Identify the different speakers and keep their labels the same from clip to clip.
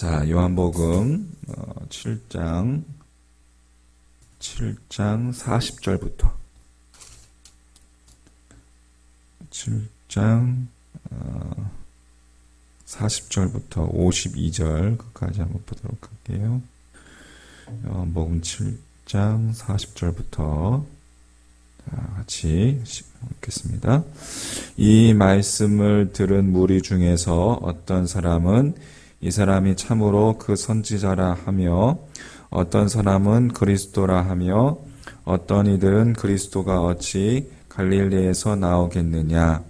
Speaker 1: 자, 요한복음 7장 40절부터 7장 40절부터 52절까지 한번 보도록 할게요. 요한복음 7장 40절부터 같이 읽겠습니다. 이 말씀을 들은 무리 중에서 어떤 사람은 이 사람이 참으로 그 선지자라 하며 어떤 사람은 그리스도라 하며 어떤 이들은 그리스도가 어찌 갈릴리에서 나오겠느냐.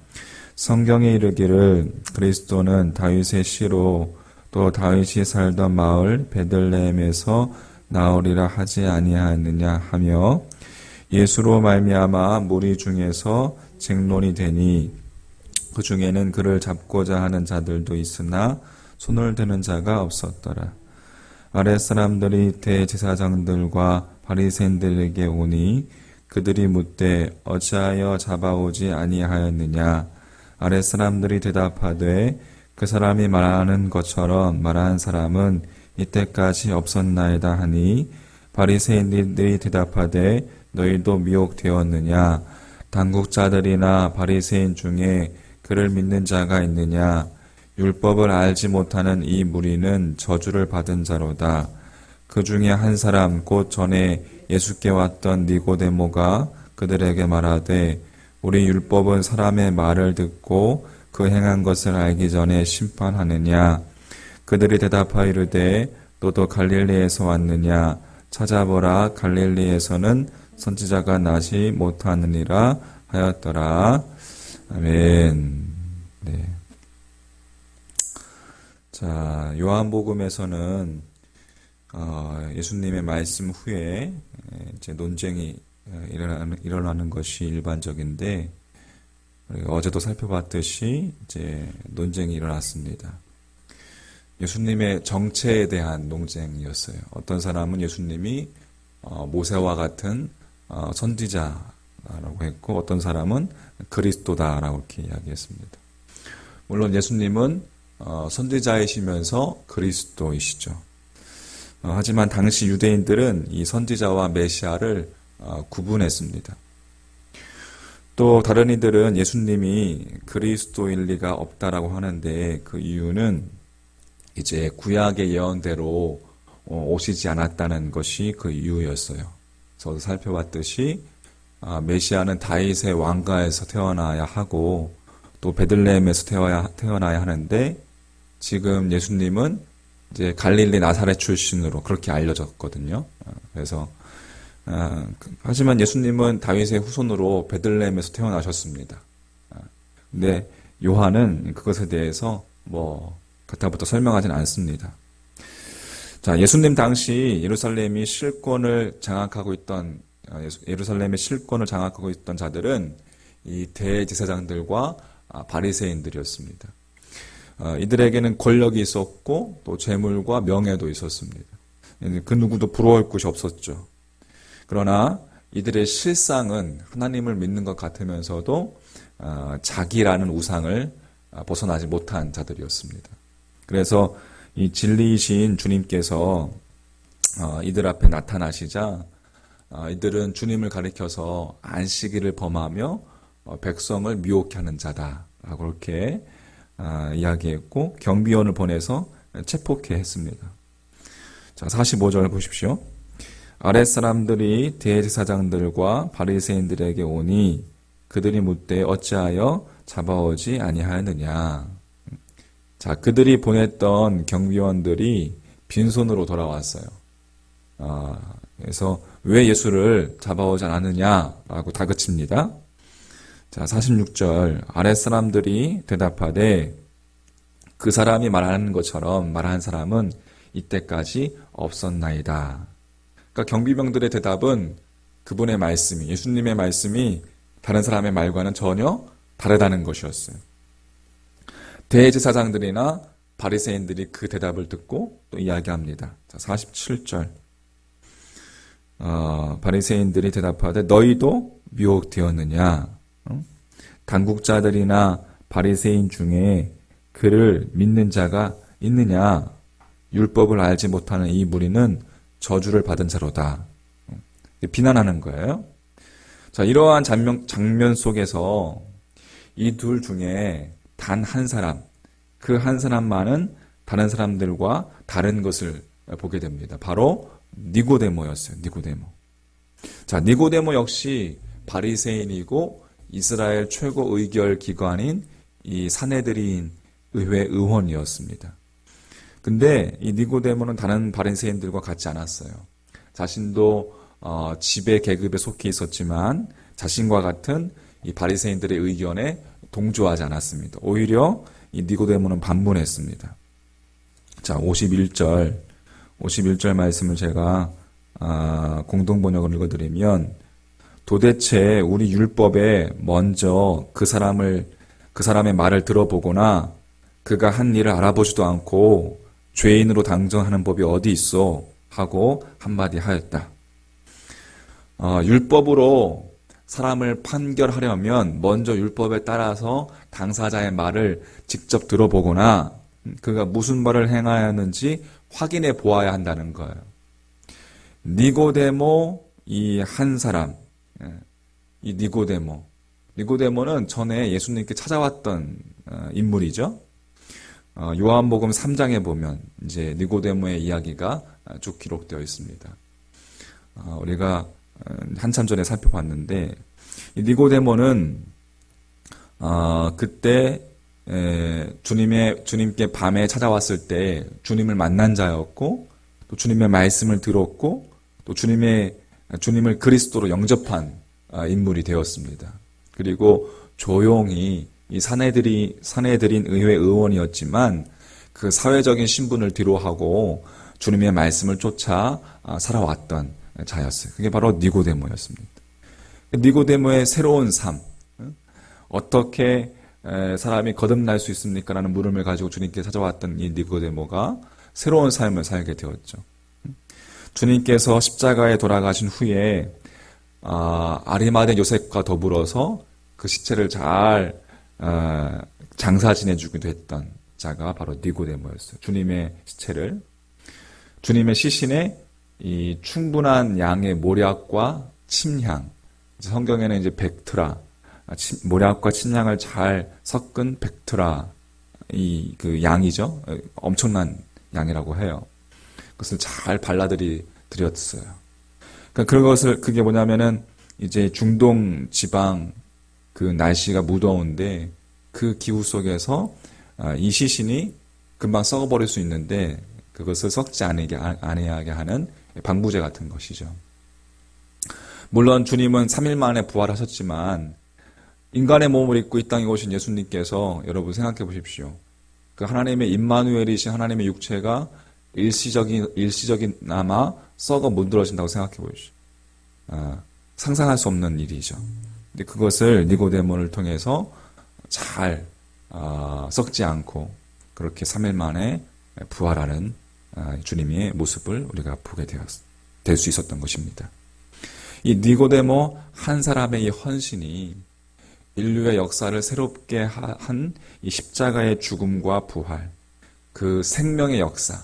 Speaker 1: 성경에 이르기를 그리스도는 다윗의 씨로 또 다윗이 살던 마을 베들레헴에서 나오리라 하지 아니하느냐 하며 예수로 말미암아 무리 중에서 쟁론이 되니 그 중에는 그를 잡고자 하는 자들도 있으나 손을 대는 자가 없었더라. 아랫사람들이 대제사장들과 바리새인들에게 오니 그들이 묻되 어찌하여 잡아오지 아니하였느냐. 아랫사람들이 대답하되 그 사람이 말하는 것처럼 말한 사람은 이때까지 없었나이다 하니 바리새인들이 대답하되 너희도 미혹되었느냐. 당국자들이나 바리새인 중에 그를 믿는 자가 있느냐. 율법을 알지 못하는 이 무리는 저주를 받은 자로다. 그 중에 한 사람 곧 전에 예수께 왔던 니고데모가 그들에게 말하되 우리 율법은 사람의 말을 듣고 그 행한 것을 알기 전에 심판하느냐. 그들이 대답하여 이르되 너도 갈릴리에서 왔느냐. 찾아보라. 갈릴리에서는 선지자가 나지 못하느니라 하였더라. 아멘. 네. 자, 요한복음에서는 예수님의 말씀 후에 이제 논쟁이 일어나는 것이 일반적인데 어제도 살펴봤듯이 이제 논쟁이 일어났습니다. 예수님의 정체에 대한 논쟁이었어요. 어떤 사람은 예수님이 모세와 같은 선지자라고 했고 어떤 사람은 그리스도다라고 이렇게 이야기했습니다. 물론 예수님은 선지자이시면서 그리스도이시죠. 하지만 당시 유대인들은 이 선지자와 메시아를 구분했습니다. 또 다른 이들은 예수님이 그리스도일 리가 없다라고 하는데 그 이유는 이제 구약의 예언대로 오시지 않았다는 것이 그 이유였어요. 저도 살펴봤듯이 메시아는 다윗의 왕가에서 태어나야 하고 또 베들레헴에서 태어나야 하는데 지금 예수님은 이제 갈릴리 나사렛 출신으로 그렇게 알려졌거든요. 그래서 하지만 예수님은 다윗의 후손으로 베들레헴에서 태어나셨습니다. 근데 요한은 그것에 대해서 그렇다부터 설명하지는 않습니다. 자, 예수님 당시 예루살렘의 실권을 장악하고 있던 자들은 이 대제사장들과 바리새인들이었습니다. 이들에게는 권력이 있었고 또 재물과 명예도 있었습니다. 그 누구도 부러울 곳이 없었죠. 그러나 이들의 실상은 하나님을 믿는 것 같으면서도 자기라는 우상을 벗어나지 못한 자들이었습니다. 그래서 이 진리이신 주님께서 이들 앞에 나타나시자 이들은 주님을 가리켜서 안식일을 범하며 백성을 미혹해 하는 자다라고 그렇게 이야기했고 경비원을 보내서 체포케 했습니다. 자, 45절 보십시오. 아랫사람들이 대제사장들과 바리새인들에게 오니 그들이 묻되 어찌하여 잡아오지 아니하였느냐. 자, 그들이 보냈던 경비원들이 빈손으로 돌아왔어요. 그래서 왜 예수를 잡아오지 않았느냐라고 다그칩니다. 자, 46절 아랫사람들이 대답하되 그 사람이 말하는 것처럼 말한 사람은 이때까지 없었나이다. 그러니까 경비병들의 대답은 그분의 말씀이 예수님의 말씀이 다른 사람의 말과는 전혀 다르다는 것이었어요. 대제사장들이나 바리새인들이 그 대답을 듣고 또 이야기합니다. 자, 47절 바리새인들이 대답하되 너희도 미혹되었느냐. 당국자들이나 바리새인 중에 그를 믿는 자가 있느냐. 율법을 알지 못하는 이 무리는 저주를 받은 자로다. 비난하는 거예요. 자, 이러한 장면 속에서 이 둘 중에 단 한 사람, 그 한 사람만은 다른 사람들과 다른 것을 보게 됩니다. 바로 니고데모였어요. 니고데모. 자, 니고데모 역시 바리새인이고 이스라엘 최고 의결 기관인 이 사내들인 의회 의원이었습니다. 근데 이 니고데모는 다른 바리새인들과 같지 않았어요. 자신도 지배 계급에 속해 있었지만 자신과 같은 이 바리새인들의 의견에 동조하지 않았습니다. 오히려 이 니고데모는 반문했습니다. 자, 51절 말씀을 제가 공동 번역을 읽어드리면, 도대체 우리 율법에 먼저 그 사람의 말을 들어보거나 그가 한 일을 알아보지도 않고 죄인으로 당정하는 법이 어디 있어? 하고 한마디 하였다. 율법으로 사람을 판결하려면 먼저 율법에 따라서 당사자의 말을 직접 들어보거나 그가 무슨 말을 행하였는지 확인해 보아야 한다는 거예요. 니고데모 이 한 사람, 이 니고데모는 전에 예수님께 찾아왔던 인물이죠. 요한복음 3장에 보면 이제 니고데모의 이야기가 쭉 기록되어 있습니다. 우리가 한참 전에 살펴봤는데, 이 니고데모는 그때 주님께 밤에 찾아왔을 때 주님을 만난 자였고, 또 주님의 말씀을 들었고, 또 주님을 그리스도로 영접한 인물이 되었습니다. 그리고 조용히 이 사내들인 의회 의원이었지만 그 사회적인 신분을 뒤로하고 주님의 말씀을 쫓아 살아왔던 자였어요. 그게 바로 니고데모였습니다. 니고데모의 새로운 삶, 어떻게 사람이 거듭날 수 있습니까? 라는 물음을 가지고 주님께 찾아왔던 이 니고데모가 새로운 삶을 살게 되었죠. 주님께서 십자가에 돌아가신 후에 아리마대 요셉과 더불어서 그 시체를 잘 장사 지내주기도 했던 자가 바로 니고데모였어요. 주님의 시신에 이 충분한 양의 모략과 침향, 성경에는 이제 백트라, 모략과 침향을 잘 섞은 백트라, 그 양이죠. 엄청난 양이라고 해요. 그것을 잘 드렸어요. 그러니까 그게 뭐냐면은 이제 중동 지방 그 날씨가 무더운데 그 기후 속에서 이 시신이 금방 썩어버릴 수 있는데 그것을 썩지 않게 하는 방부제 같은 것이죠. 물론 주님은 3일 만에 부활하셨지만 인간의 몸을 입고 이 땅에 오신 예수님께서, 여러분 생각해 보십시오. 그 하나님의 임마누엘이신 하나님의 육체가 일시적이나마 썩어 문드러진다고 생각해 보십시오. 상상할 수 없는 일이죠. 근데 그것을 니고데모를 통해서 잘 썩지 않고 그렇게 3일 만에 부활하는 주님의 모습을 우리가 보게 될 수 있었던 것입니다. 이 니고데모 한 사람의 이 헌신이 인류의 역사를 새롭게 한 이 십자가의 죽음과 부활, 그 생명의 역사,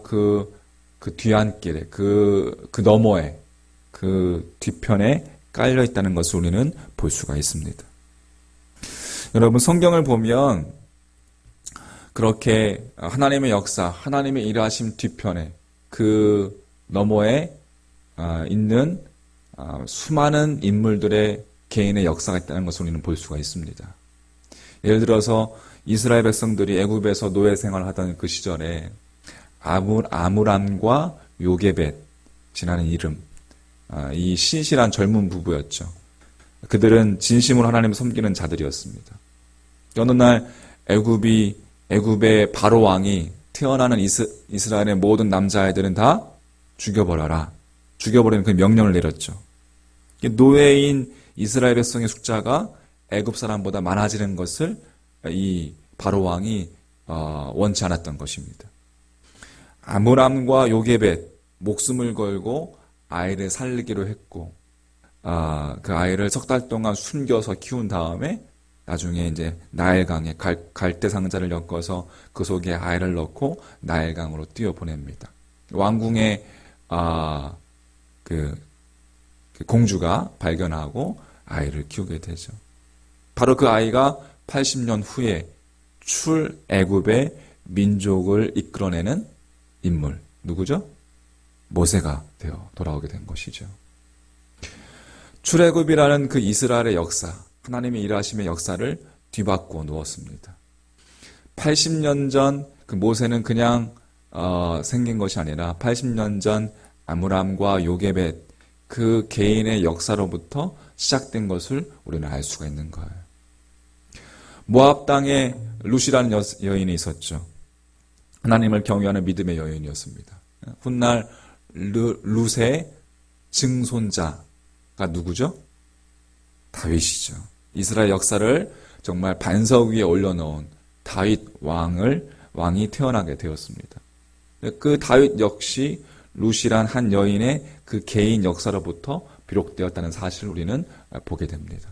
Speaker 1: 그 뒤안길에, 그 너머에, 그 뒤편에 깔려 있다는 것을 우리는 볼 수가 있습니다. 여러분, 성경을 보면 그렇게 하나님의 역사, 하나님의 일하심 뒤편에, 그 너머에 있는 수많은 인물들의 개인의 역사가 있다는 것을 우리는 볼 수가 있습니다. 예를 들어서 이스라엘 백성들이 애굽에서 노예 생활을 하던 그 시절에 아므람과 요게벳이라는 이름, 이 신실한 젊은 부부였죠. 그들은 진심으로 하나님을 섬기는 자들이었습니다. 어느 날 애굽의 바로 왕이 태어나는 이스라엘의 모든 남자아이들은 다 죽여버리는 그 명령을 내렸죠. 노예인 이스라엘 백성의 숫자가 애굽 사람보다 많아지는 것을 이 바로 왕이 원치 않았던 것입니다. 아므람과 요게벳 목숨을 걸고 아이를 살리기로 했고, 그 아이를 석 달 동안 숨겨서 키운 다음에 나중에 이제 나일강에 갈대 상자를 엮어서 그 속에 아이를 넣고 나일강으로 띄워보냅니다. 왕궁의 그 공주가 발견하고 아이를 키우게 되죠. 바로 그 아이가 80년 후에 출애굽의 민족을 이끌어내는 인물, 누구죠? 모세가 되어 돌아오게 된 것이죠. 출애굽이라는 그 이스라엘의 역사, 하나님의 일하심의 역사를 뒤바꾸어 놓았습니다. 80년 전 그 모세는 그냥 생긴 것이 아니라 80년 전 아므람과 요게벳 그 개인의 역사로부터 시작된 것을 우리는 알 수가 있는 거예요. 모압 땅에 룻이라는 여인이 있었죠. 하나님을 경외하는 믿음의 여인이었습니다. 훗날 룻의 증손자가 누구죠? 다윗이죠. 이스라엘 역사를 정말 반석 위에 올려놓은 다윗 왕이 태어나게 되었습니다. 그 다윗 역시 룻이란 한 여인의 그 개인 역사로부터 비롯되었다는 사실을 우리는 보게 됩니다.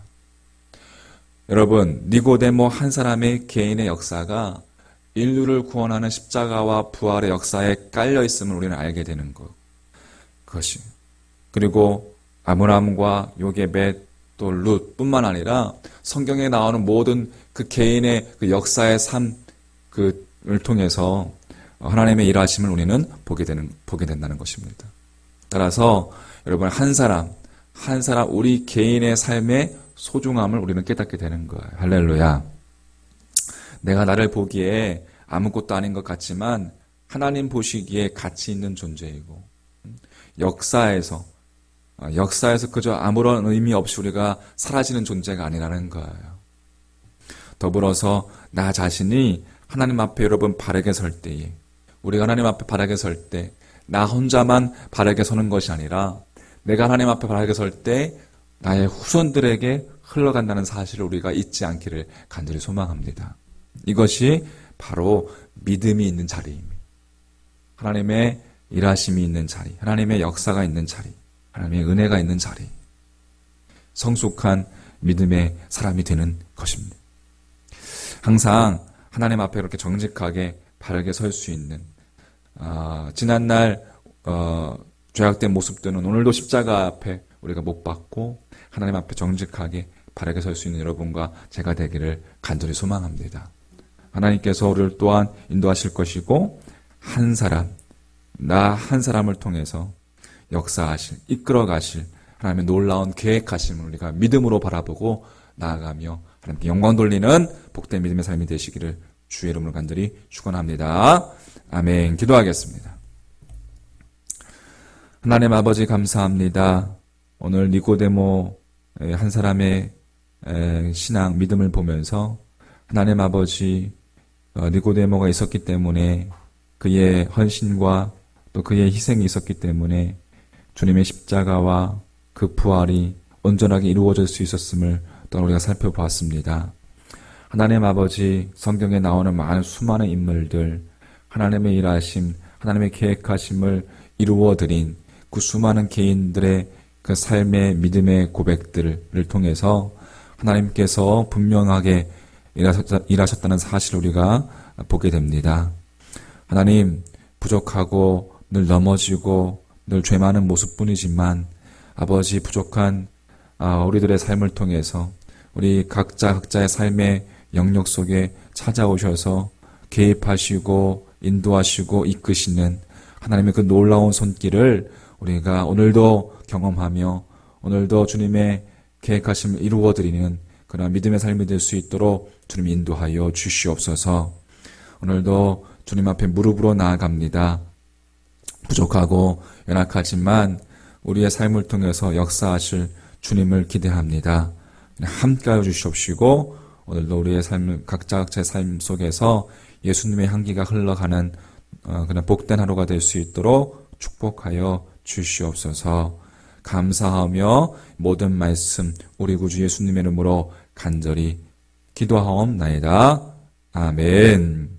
Speaker 1: 여러분, 니고데모 한 사람의 개인의 역사가 인류를 구원하는 십자가와 부활의 역사에 깔려 있음을 우리는 알게 되는 그것이. 그리고 아므람과 요게벳 또 룻뿐만 아니라 성경에 나오는 모든 그 개인의 그 역사의 삶을 통해서 하나님의 일하심을 우리는 보게 된다는 것입니다. 따라서 여러분 한 사람 우리 개인의 삶의 소중함을 우리는 깨닫게 되는 거예요. 할렐루야. 내가 나를 보기에 아무것도 아닌 것 같지만 하나님 보시기에 가치 있는 존재이고 역사에서 그저 아무런 의미 없이 우리가 사라지는 존재가 아니라는 거예요. 더불어서 나 자신이 하나님 앞에 여러분 바르게 설 때에 우리가 하나님 앞에 바르게 설 때 나 혼자만 바르게 서는 것이 아니라 내가 하나님 앞에 바르게 설 때 나의 후손들에게 흘러간다는 사실을 우리가 잊지 않기를 간절히 소망합니다. 이것이 바로 믿음이 있는 자리입니다. 하나님의 일하심이 있는 자리, 하나님의 역사가 있는 자리, 하나님의 은혜가 있는 자리, 성숙한 믿음의 사람이 되는 것입니다. 항상 하나님 앞에 이렇게 정직하게 바르게 설 수 있는 지난날 죄악된 모습들은 오늘도 십자가 앞에 우리가 못 박고 하나님 앞에 정직하게 바르게 설 수 있는 여러분과 제가 되기를 간절히 소망합니다. 하나님께서 우리를 또한 인도하실 것이고 나 한 사람을 통해서 역사하실, 이끌어가실 하나님의 놀라운 계획하심을 우리가 믿음으로 바라보고 나아가며 하나님께 영광 돌리는 복된 믿음의 삶이 되시기를 주의 이름으로 간절히 축원합니다. 아멘. 기도하겠습니다. 하나님 아버지 감사합니다. 오늘 니고데모 한 사람의 신앙, 믿음을 보면서 하나님 아버지 니고데모가 있었기 때문에 그의 헌신과 또 그의 희생이 있었기 때문에 주님의 십자가와 그 부활이 온전하게 이루어질 수 있었음을 또 우리가 살펴보았습니다. 하나님 아버지 성경에 나오는 수많은 인물들 하나님의 일하심, 하나님의 계획하심을 이루어드린 그 수많은 개인들의 그 삶의 믿음의 고백들을 통해서 하나님께서 분명하게 일하셨다는 사실을 우리가 보게 됩니다. 하나님, 부족하고 늘 넘어지고 늘 죄 많은 모습뿐이지만 아버지 부족한 우리들의 삶을 통해서 우리 각자의 삶의 영역 속에 찾아오셔서 개입하시고 인도하시고 이끄시는 하나님의 그 놀라운 손길을 우리가 오늘도 경험하며 오늘도 주님의 계획하심을 이루어드리는 그런 믿음의 삶이 될 수 있도록 주님 인도하여 주시옵소서. 오늘도 주님 앞에 무릎으로 나아갑니다. 부족하고 연약하지만 우리의 삶을 통해서 역사하실 주님을 기대합니다. 함께하여 주시옵시고 오늘도 우리의 삶, 각자의 삶 속에서 예수님의 향기가 흘러가는 그런 복된 하루가 될 수 있도록 축복하여 주시옵소서. 감사하며 모든 말씀 우리 구주 예수님의 이름으로 간절히 기도하옵나이다. 아멘.